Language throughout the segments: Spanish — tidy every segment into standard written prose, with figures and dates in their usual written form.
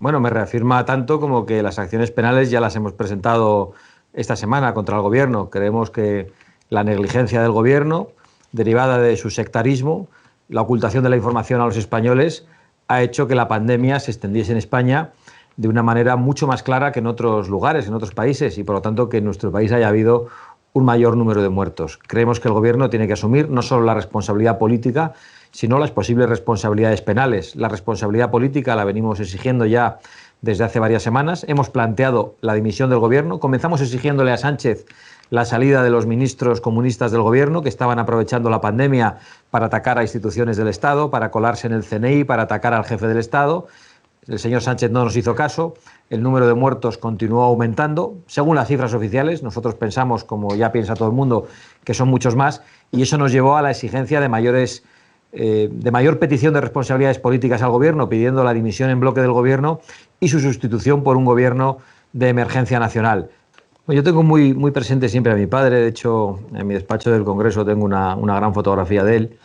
Bueno, me reafirma tanto como que las acciones penales ya las hemos presentado esta semana contra el Gobierno. Creemos que la negligencia del Gobierno, derivada de su sectarismo, la ocultación de la información a los españoles, ha hecho que la pandemia se extendiese en España de una manera mucho más clara que en otros lugares, en otros países, y por lo tanto que en nuestro país haya habido un mayor número de muertos. Creemos que el Gobierno tiene que asumir no solo la responsabilidad política, sino las posibles responsabilidades penales. La responsabilidad política la venimos exigiendo ya desde hace varias semanas. Hemos planteado la dimisión del Gobierno. Comenzamos exigiéndole a Sánchez la salida de los ministros comunistas del Gobierno, que estaban aprovechando la pandemia para atacar a instituciones del Estado, para colarse en el CNI, para atacar al jefe del Estado. El señor Sánchez no nos hizo caso, el número de muertos continuó aumentando. Según las cifras oficiales, nosotros pensamos, como ya piensa todo el mundo, que son muchos más, y eso nos llevó a la exigencia de mayor petición de responsabilidades políticas al Gobierno, pidiendo la dimisión en bloque del Gobierno y su sustitución por un Gobierno de emergencia nacional. Yo tengo muy presente siempre a mi padre. De hecho, en mi despacho del Congreso tengo una gran fotografía de él.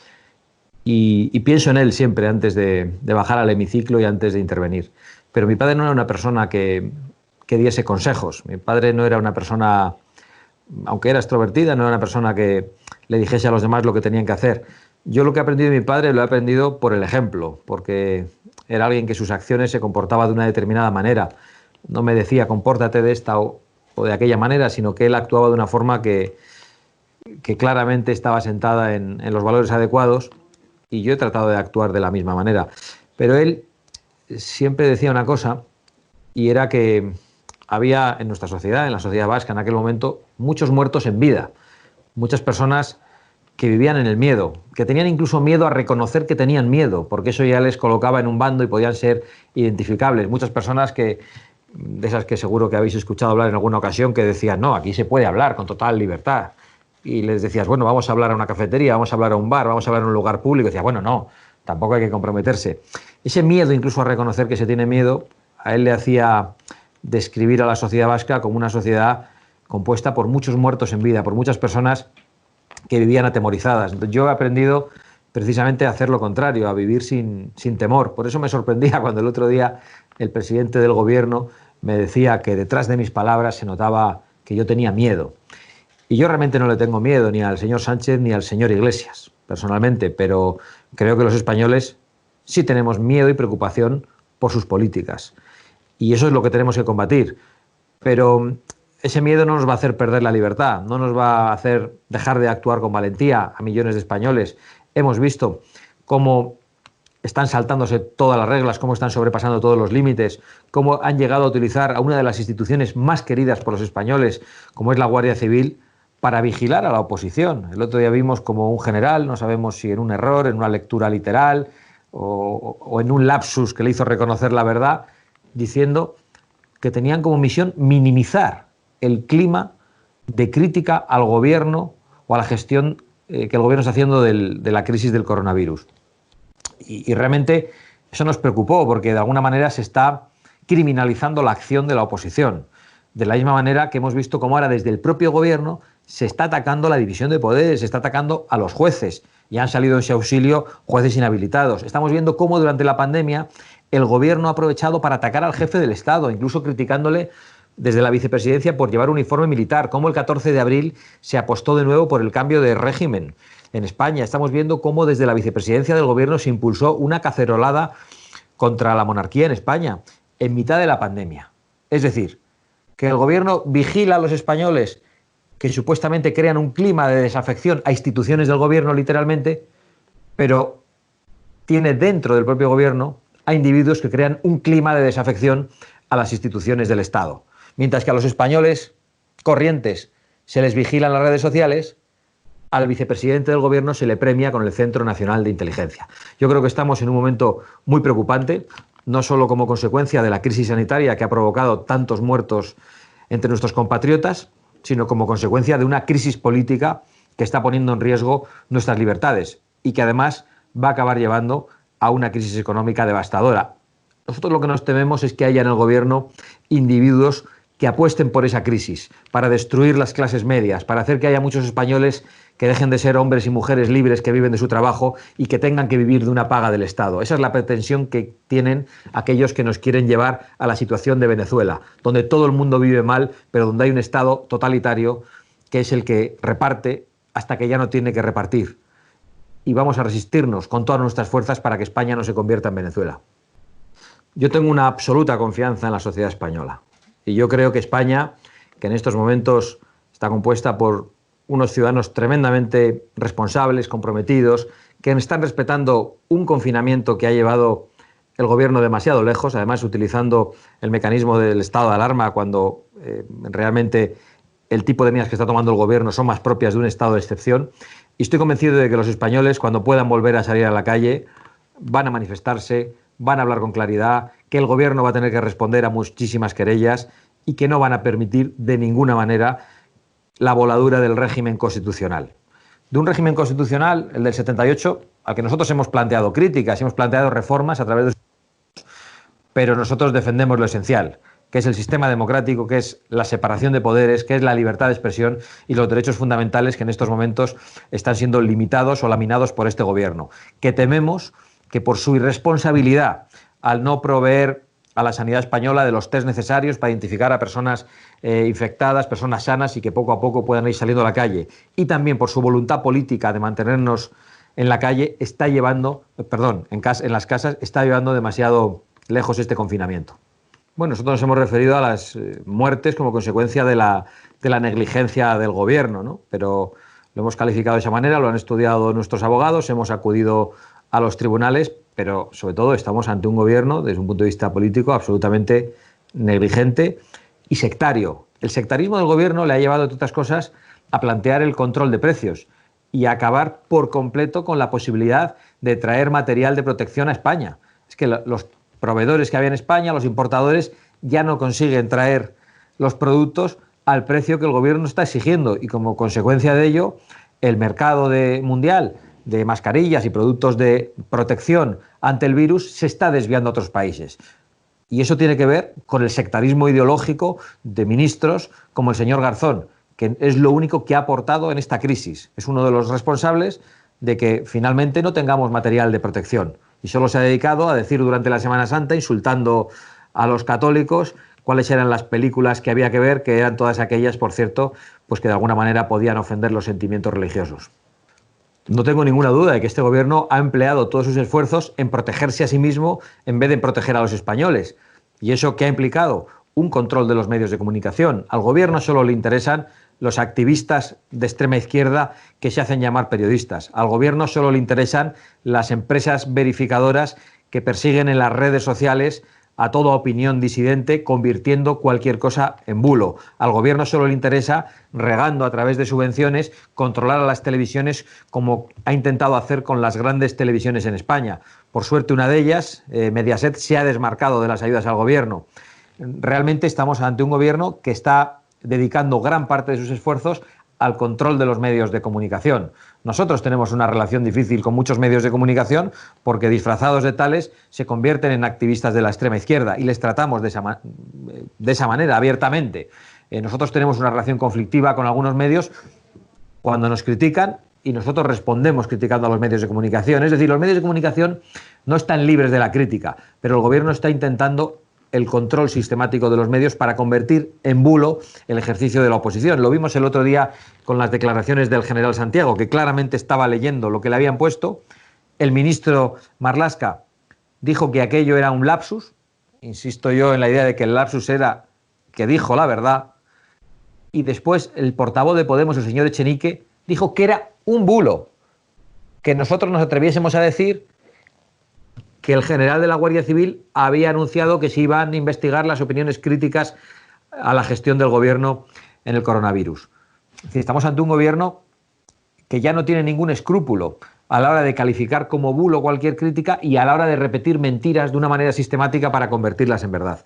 Y pienso en él siempre antes de bajar al hemiciclo y antes de intervenir. Pero mi padre no era una persona que diese consejos. Mi padre no era una persona, aunque era extrovertida, no era una persona que le dijese a los demás lo que tenían que hacer. Yo lo que he aprendido de mi padre lo he aprendido por el ejemplo, porque era alguien que sus acciones se comportaba de una determinada manera. No me decía compórtate de esta o de aquella manera, sino que él actuaba de una forma que claramente estaba sentada en los valores adecuados. Y yo he tratado de actuar de la misma manera. Pero él siempre decía una cosa, y era que había en nuestra sociedad, en la sociedad vasca en aquel momento, muchos muertos en vida. Muchas personas que vivían en el miedo, que tenían incluso miedo a reconocer que tenían miedo, porque eso ya les colocaba en un bando y podían ser identificables. Muchas personas de esas que seguro que habéis escuchado hablar en alguna ocasión, que decían, no, aquí se puede hablar con total libertad. Y les decías, bueno, vamos a hablar a una cafetería, vamos a hablar a un bar, vamos a hablar en un lugar público. Y decía, bueno, no, tampoco hay que comprometerse. Ese miedo, incluso a reconocer que se tiene miedo, a él le hacía describir a la sociedad vasca como una sociedad compuesta por muchos muertos en vida, por muchas personas que vivían atemorizadas. Entonces, yo he aprendido precisamente a hacer lo contrario, a vivir sin temor. Por eso me sorprendía cuando el otro día el presidente del Gobierno me decía que detrás de mis palabras se notaba que yo tenía miedo. Y yo realmente no le tengo miedo ni al señor Sánchez ni al señor Iglesias, personalmente, pero creo que los españoles sí tenemos miedo y preocupación por sus políticas. Y eso es lo que tenemos que combatir. Pero ese miedo no nos va a hacer perder la libertad, no nos va a hacer dejar de actuar con valentía a millones de españoles. Hemos visto cómo están saltándose todas las reglas, cómo están sobrepasando todos los límites, cómo han llegado a utilizar a una de las instituciones más queridas por los españoles, como es la Guardia Civil, para vigilar a la oposición. El otro día vimos como un general, no sabemos si en un error, en una lectura literal o en un lapsus que le hizo reconocer la verdad, diciendo que tenían como misión minimizar el clima de crítica al gobierno o a la gestión que el gobierno está haciendo de la crisis del coronavirus. Y realmente eso nos preocupó porque de alguna manera se está criminalizando la acción de la oposición. De la misma manera que hemos visto cómo ahora desde el propio gobierno se está atacando la división de poderes, se está atacando a los jueces y han salido en ese auxilio jueces inhabilitados. Estamos viendo cómo durante la pandemia el gobierno ha aprovechado para atacar al jefe del Estado, incluso criticándole desde la vicepresidencia por llevar uniforme militar, cómo el 14 de abril se apostó de nuevo por el cambio de régimen en España. Estamos viendo cómo desde la vicepresidencia del gobierno se impulsó una cacerolada contra la monarquía en España en mitad de la pandemia. Es decir, que el gobierno vigila a los españoles que supuestamente crean un clima de desafección a instituciones del gobierno, literalmente, pero tiene dentro del propio gobierno a individuos que crean un clima de desafección a las instituciones del Estado. Mientras que a los españoles corrientes se les vigila en las redes sociales, al vicepresidente del gobierno se le premia con el Centro Nacional de Inteligencia. Yo creo que estamos en un momento muy preocupante, no solo como consecuencia de la crisis sanitaria que ha provocado tantos muertos entre nuestros compatriotas, sino como consecuencia de una crisis política que está poniendo en riesgo nuestras libertades y que además va a acabar llevando a una crisis económica devastadora. Nosotros lo que nos tememos es que haya en el gobierno individuos que apuesten por esa crisis, para destruir las clases medias, para hacer que haya muchos españoles que dejen de ser hombres y mujeres libres que viven de su trabajo y que tengan que vivir de una paga del Estado. Esa es la pretensión que tienen aquellos que nos quieren llevar a la situación de Venezuela, donde todo el mundo vive mal, pero donde hay un Estado totalitario que es el que reparte hasta que ya no tiene que repartir. Y vamos a resistirnos con todas nuestras fuerzas para que España no se convierta en Venezuela. Yo tengo una absoluta confianza en la sociedad española. Y yo creo que España, que en estos momentos está compuesta por unos ciudadanos tremendamente responsables, comprometidos, que están respetando un confinamiento que ha llevado el gobierno demasiado lejos, además utilizando el mecanismo del estado de alarma cuando realmente el tipo de medidas que está tomando el gobierno son más propias de un estado de excepción. Y estoy convencido de que los españoles, cuando puedan volver a salir a la calle, van a manifestarse, van a hablar con claridad, que el gobierno va a tener que responder a muchísimas querellas y que no van a permitir de ninguna manera la voladura del régimen constitucional. De un régimen constitucional, el del 78, al que nosotros hemos planteado críticas, hemos planteado reformas a través de... Pero nosotros defendemos lo esencial, que es el sistema democrático, que es la separación de poderes, que es la libertad de expresión y los derechos fundamentales que en estos momentos están siendo limitados o laminados por este gobierno, que tememos que por su irresponsabilidad al no proveer a la sanidad española de los test necesarios para identificar a personas infectadas, personas sanas y que poco a poco puedan ir saliendo a la calle, y también por su voluntad política de mantenernos en la calle, está llevando, en las casas, está llevando demasiado lejos este confinamiento. Bueno, nosotros nos hemos referido a las muertes como consecuencia de la negligencia del gobierno, ¿no? Pero lo hemos calificado de esa manera, lo han estudiado nuestros abogados, hemos acudido a los tribunales, pero sobre todo estamos ante un gobierno, desde un punto de vista político, absolutamente negligente y sectario. El sectarismo del gobierno le ha llevado, entre otras cosas, a plantear el control de precios y a acabar por completo con la posibilidad de traer material de protección a España. Es que los proveedores que había en España, los importadores, ya no consiguen traer los productos al precio que el gobierno está exigiendo y como consecuencia de ello el mercado mundial de mascarillas y productos de protección ante el virus se está desviando a otros países. Y eso tiene que ver con el sectarismo ideológico de ministros como el señor Garzón, que es lo único que ha aportado en esta crisis. Es uno de los responsables de que finalmente no tengamos material de protección. Y solo se ha dedicado a decir durante la Semana Santa, insultando a los católicos, cuáles eran las películas que había que ver, que eran todas aquellas, por cierto, pues que de alguna manera podían ofender los sentimientos religiosos. No tengo ninguna duda de que este gobierno ha empleado todos sus esfuerzos en protegerse a sí mismo en vez de proteger a los españoles. ¿Y eso qué ha implicado? Un control de los medios de comunicación. Al gobierno solo le interesan los activistas de extrema izquierda que se hacen llamar periodistas. Al gobierno solo le interesan las empresas verificadoras que persiguen en las redes sociales a toda opinión disidente, convirtiendo cualquier cosa en bulo. Al gobierno solo le interesa, regando a través de subvenciones, controlar a las televisiones como ha intentado hacer con las grandes televisiones en España. Por suerte, una de ellas, Mediaset, se ha desmarcado de las ayudas al gobierno. Realmente estamos ante un gobierno que está dedicando gran parte de sus esfuerzos al control de los medios de comunicación. Nosotros tenemos una relación difícil con muchos medios de comunicación porque disfrazados de tales se convierten en activistas de la extrema izquierda y les tratamos de esa manera, abiertamente. Nosotros tenemos una relación conflictiva con algunos medios cuando nos critican y nosotros respondemos criticando a los medios de comunicación. Es decir, los medios de comunicación no están libres de la crítica, pero el gobierno está intentando el control sistemático de los medios para convertir en bulo el ejercicio de la oposición. Lo vimos el otro día con las declaraciones del general Santiago, que claramente estaba leyendo lo que le habían puesto. El ministro Marlaska dijo que aquello era un lapsus. Insisto yo en la idea de que el lapsus era que dijo la verdad. Y después el portavoz de Podemos, el señor Echenique, dijo que era un bulo. Que nosotros nos atreviésemos a decir que el general de la Guardia Civil había anunciado que se iban a investigar las opiniones críticas a la gestión del gobierno en el coronavirus. Es decir, estamos ante un gobierno que ya no tiene ningún escrúpulo a la hora de calificar como bulo cualquier crítica y a la hora de repetir mentiras de una manera sistemática para convertirlas en verdad.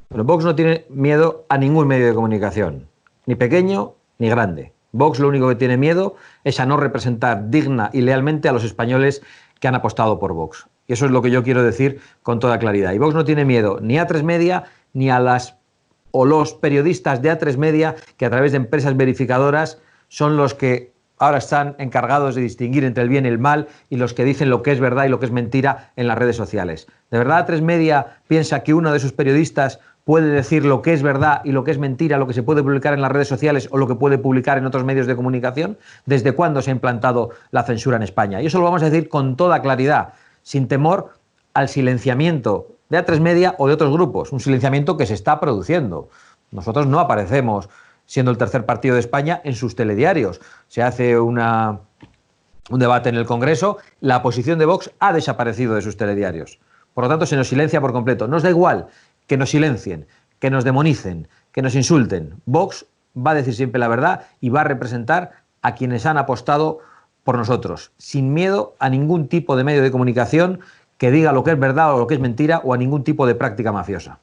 Pero Vox no tiene miedo a ningún medio de comunicación, ni pequeño ni grande. Vox lo único que tiene miedo es a no representar digna y lealmente a los españoles que han apostado por Vox. Y eso es lo que yo quiero decir con toda claridad. Y Vox no tiene miedo ni a A3 Media ni a las o los periodistas de A3 Media, que a través de empresas verificadoras son los que ahora están encargados de distinguir entre el bien y el mal y los que dicen lo que es verdad y lo que es mentira en las redes sociales. ¿De verdad A3 Media piensa que uno de sus periodistas puede decir lo que es verdad y lo que es mentira, lo que se puede publicar en las redes sociales o lo que puede publicar en otros medios de comunicación? ¿Desde cuándo se ha implantado la censura en España? Y eso lo vamos a decir con toda claridad, sin temor al silenciamiento de A3 Media o de otros grupos, un silenciamiento que se está produciendo. Nosotros no aparecemos siendo el tercer partido de España en sus telediarios. Se hace un debate en el Congreso, la posición de Vox ha desaparecido de sus telediarios. Por lo tanto, se nos silencia por completo. Nos da igual que nos silencien, que nos demonicen, que nos insulten. Vox va a decir siempre la verdad y va a representar a quienes han apostado por nosotros, sin miedo a ningún tipo de medio de comunicación que diga lo que es verdad o lo que es mentira o a ningún tipo de práctica mafiosa.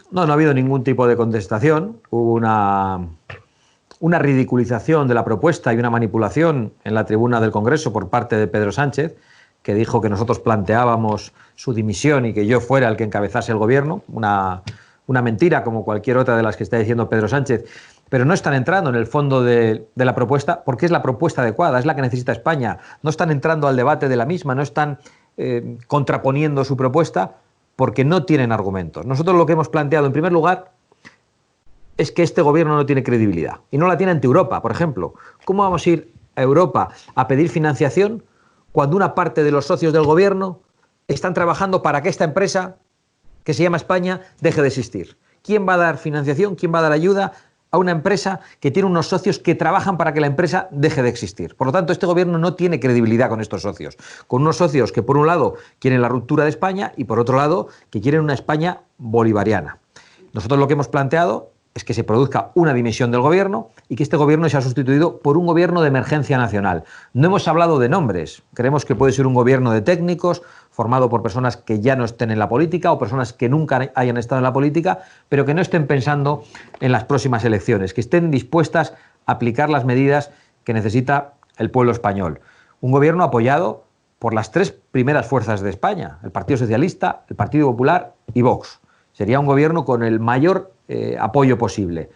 No ha habido ningún tipo de contestación. Hubo una ridiculización de la propuesta y una manipulación en la tribuna del Congreso por parte de Pedro Sánchez, que dijo que nosotros planteábamos su dimisión y que yo fuera el que encabezase el gobierno. Una mentira como cualquier otra de las que está diciendo Pedro Sánchez. Pero no están entrando en el fondo de la propuesta porque es la propuesta adecuada, es la que necesita España. No están entrando al debate de la misma, no están contraponiendo su propuesta porque no tienen argumentos. Nosotros lo que hemos planteado, en primer lugar, es que este gobierno no tiene credibilidad. Y no la tiene ante Europa, por ejemplo. ¿Cómo vamos a ir a Europa a pedir financiación cuando una parte de los socios del gobierno están trabajando para que esta empresa, que se llama España, deje de existir? ¿Quién va a dar financiación? ¿Quién va a dar ayuda a una empresa que tiene unos socios que trabajan para que la empresa deje de existir? Por lo tanto, este gobierno no tiene credibilidad con estos socios. Con unos socios que, por un lado, quieren la ruptura de España y, por otro lado, que quieren una España bolivariana. Nosotros lo que hemos planteado es que se produzca una dimisión del gobierno y que este gobierno sea sustituido por un gobierno de emergencia nacional. No hemos hablado de nombres. Creemos que puede ser un gobierno de técnicos formado por personas que ya no estén en la política o personas que nunca hayan estado en la política, pero que no estén pensando en las próximas elecciones, que estén dispuestas a aplicar las medidas que necesita el pueblo español. Un gobierno apoyado por las tres primeras fuerzas de España, el Partido Socialista, el Partido Popular y Vox. Sería un gobierno con el mayor apoyo posible.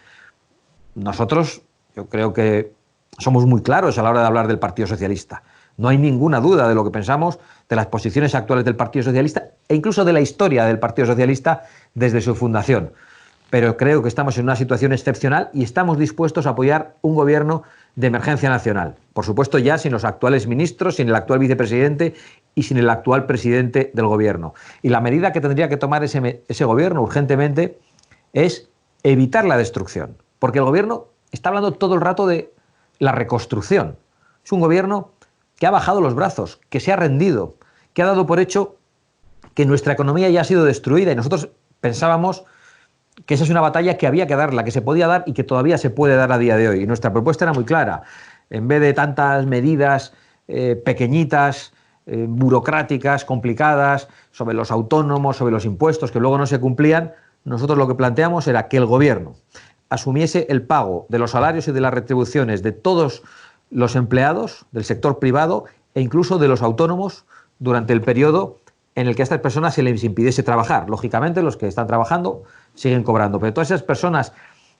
Nosotros, yo creo que somos muy claros a la hora de hablar del Partido Socialista. No hay ninguna duda de lo que pensamos de las posiciones actuales del Partido Socialista e incluso de la historia del Partido Socialista desde su fundación. Pero creo que estamos en una situación excepcional y estamos dispuestos a apoyar un gobierno de emergencia nacional. Por supuesto, ya sin los actuales ministros, sin el actual vicepresidente y sin el actual presidente del gobierno. Y la medida que tendría que tomar ese gobierno urgentemente es evitar la destrucción. Porque el gobierno está hablando todo el rato de la reconstrucción. Es un gobierno que ha bajado los brazos, que se ha rendido, que ha dado por hecho que nuestra economía ya ha sido destruida y nosotros pensábamos que esa es una batalla que había que darla, que se podía dar y que todavía se puede dar a día de hoy. Y nuestra propuesta era muy clara. En vez de tantas medidas pequeñitas, burocráticas, complicadas, sobre los autónomos, sobre los impuestos que luego no se cumplían, nosotros lo que planteamos era que el gobierno asumiese el pago de los salarios y de las retribuciones de todos los empleados del sector privado e incluso de los autónomos durante el periodo en el que a estas personas se les impidiese trabajar. Lógicamente, los que están trabajando siguen cobrando, pero todas esas personas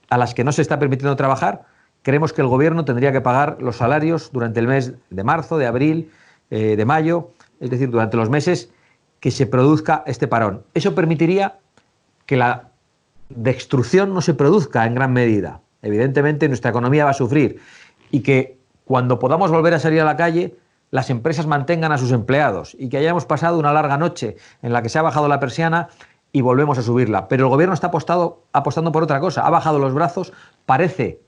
a las que no se está permitiendo trabajar, creemos que el gobierno tendría que pagar los salarios durante el mes de marzo, de abril, de mayo, es decir, durante los meses que se produzca este parón. Eso permitiría que la destrucción no se produzca en gran medida. Evidentemente, nuestra economía va a sufrir y que cuando podamos volver a salir a la calle, las empresas mantengan a sus empleados y que hayamos pasado una larga noche en la que se ha bajado la persiana y volvemos a subirla. Pero el gobierno está apostando por otra cosa. Ha bajado los brazos, parece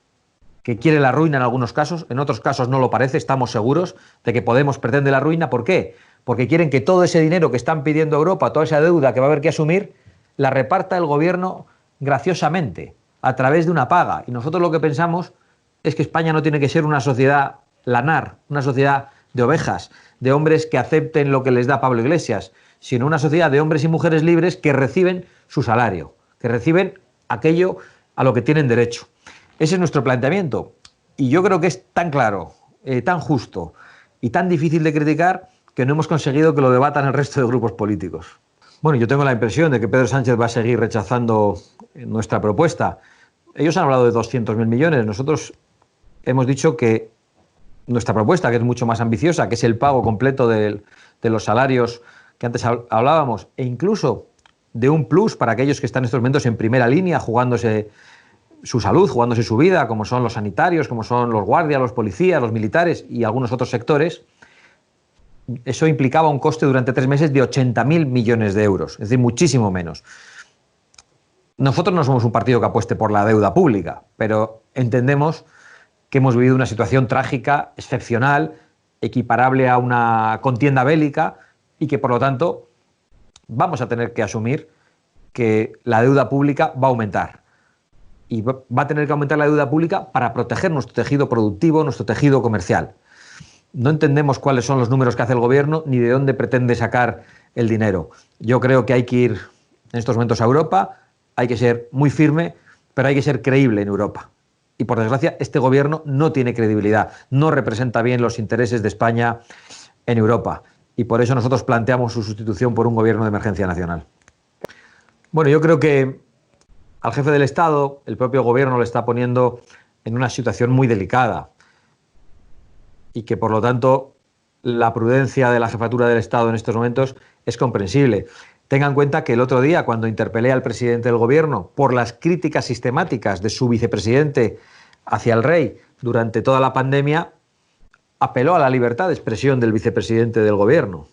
que quiere la ruina en algunos casos, en otros casos no lo parece, estamos seguros de que Podemos pretende la ruina. ¿Por qué? Porque quieren que todo ese dinero que están pidiendo a Europa, toda esa deuda que va a haber que asumir, la reparta el gobierno graciosamente, a través de una paga. Y nosotros lo que pensamos es que España no tiene que ser una sociedad lanar, una sociedad de ovejas, de hombres que acepten lo que les da Pablo Iglesias, sino una sociedad de hombres y mujeres libres que reciben su salario, que reciben aquello a lo que tienen derecho. Ese es nuestro planteamiento. Y yo creo que es tan claro, tan justo y tan difícil de criticar que no hemos conseguido que lo debatan el resto de grupos políticos. Bueno, yo tengo la impresión de que Pedro Sánchez va a seguir rechazando nuestra propuesta. Ellos han hablado de 200.000 millones. Nosotros hemos dicho que nuestra propuesta, que es mucho más ambiciosa, que es el pago completo de los salarios que antes hablábamos, e incluso de un plus para aquellos que están en estos momentos en primera línea, jugándose su salud, jugándose su vida, como son los sanitarios, como son los guardias, los policías, los militares y algunos otros sectores. Eso implicaba un coste durante 3 meses de 80.000 millones de euros, es decir, muchísimo menos. Nosotros no somos un partido que apueste por la deuda pública, pero entendemos que hemos vivido una situación trágica, excepcional, equiparable a una contienda bélica y que, por lo tanto, vamos a tener que asumir que la deuda pública va a aumentar. Y va a tener que aumentar la deuda pública para proteger nuestro tejido productivo, nuestro tejido comercial. No entendemos cuáles son los números que hace el gobierno ni de dónde pretende sacar el dinero. Yo creo que hay que ir en estos momentos a Europa, hay que ser muy firme, pero hay que ser creíble en Europa. Y por desgracia, este gobierno no tiene credibilidad, no representa bien los intereses de España en Europa. Y por eso nosotros planteamos su sustitución por un gobierno de emergencia nacional. Bueno, yo creo que al jefe del Estado, el propio gobierno le está poniendo en una situación muy delicada y que, por lo tanto, la prudencia de la jefatura del Estado en estos momentos es comprensible. Tengan en cuenta que el otro día, cuando interpelé al presidente del gobierno por las críticas sistemáticas de su vicepresidente hacia el rey durante toda la pandemia, apeló a la libertad de expresión del vicepresidente del gobierno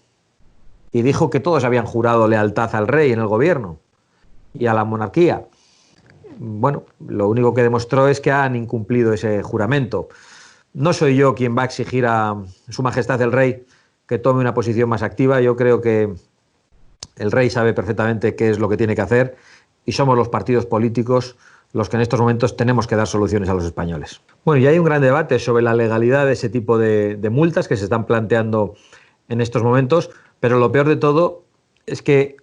y dijo que todos habían jurado lealtad al rey en el gobierno y a la monarquía. Bueno, lo único que demostró es que han incumplido ese juramento. No soy yo quien va a exigir a Su Majestad el Rey que tome una posición más activa. Yo creo que el rey sabe perfectamente qué es lo que tiene que hacer y somos los partidos políticos los que en estos momentos tenemos que dar soluciones a los españoles. Bueno, y hay un gran debate sobre la legalidad de ese tipo de multas que se están planteando en estos momentos, pero lo peor de todo es que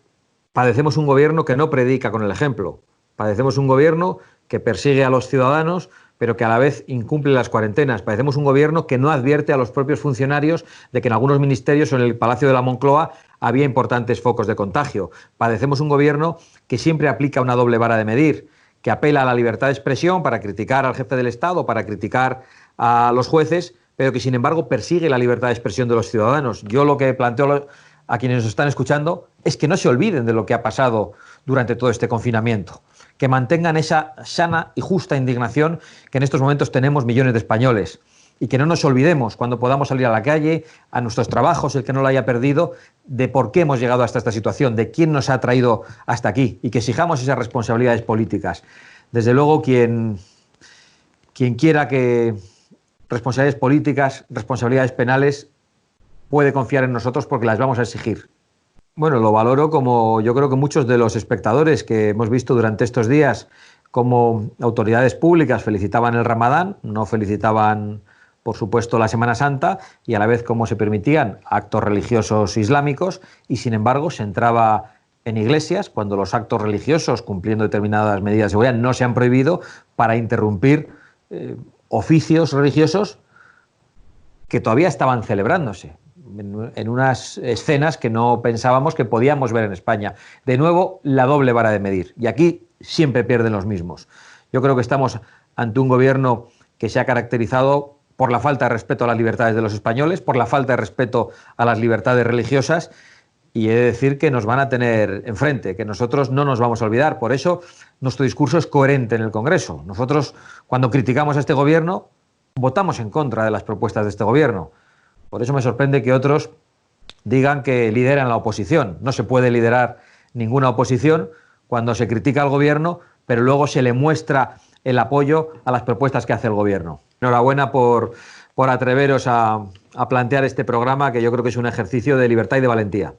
padecemos un gobierno que no predica con el ejemplo. Padecemos un gobierno que persigue a los ciudadanos, pero que a la vez incumple las cuarentenas. Padecemos un gobierno que no advierte a los propios funcionarios de que en algunos ministerios o en el Palacio de la Moncloa había importantes focos de contagio. Padecemos un gobierno que siempre aplica una doble vara de medir, que apela a la libertad de expresión para criticar al jefe del Estado, para criticar a los jueces, pero que sin embargo persigue la libertad de expresión de los ciudadanos. Yo lo que planteo a quienes nos están escuchando es que no se olviden de lo que ha pasado durante todo este confinamiento, que mantengan esa sana y justa indignación que en estos momentos tenemos millones de españoles y que no nos olvidemos cuando podamos salir a la calle, a nuestros trabajos, el que no lo haya perdido, de por qué hemos llegado hasta esta situación, de quién nos ha traído hasta aquí y que exijamos esas responsabilidades políticas. Desde luego, quien quiera que responsabilidades políticas, responsabilidades penales, puede confiar en nosotros porque las vamos a exigir. Bueno, lo valoro como yo creo que muchos de los espectadores que hemos visto durante estos días como autoridades públicas felicitaban el Ramadán, no felicitaban, por supuesto, la Semana Santa y a la vez cómo se permitían actos religiosos islámicos y, sin embargo, se entraba en iglesias cuando los actos religiosos, cumpliendo determinadas medidas de seguridad, no se han prohibido para interrumpir oficios religiosos que todavía estaban celebrándose en unas escenas que no pensábamos que podíamos ver en España. De nuevo, la doble vara de medir. Y aquí siempre pierden los mismos. Yo creo que estamos ante un gobierno que se ha caracterizado por la falta de respeto a las libertades de los españoles, por la falta de respeto a las libertades religiosas, y he de decir que nos van a tener enfrente, que nosotros no nos vamos a olvidar. Por eso nuestro discurso es coherente en el Congreso. Nosotros, cuando criticamos a este gobierno, votamos en contra de las propuestas de este gobierno. Por eso me sorprende que otros digan que lideran la oposición. No se puede liderar ninguna oposición cuando se critica al gobierno, pero luego se le muestra el apoyo a las propuestas que hace el gobierno. Enhorabuena por atreveros a plantear este programa, que yo creo que es un ejercicio de libertad y de valentía.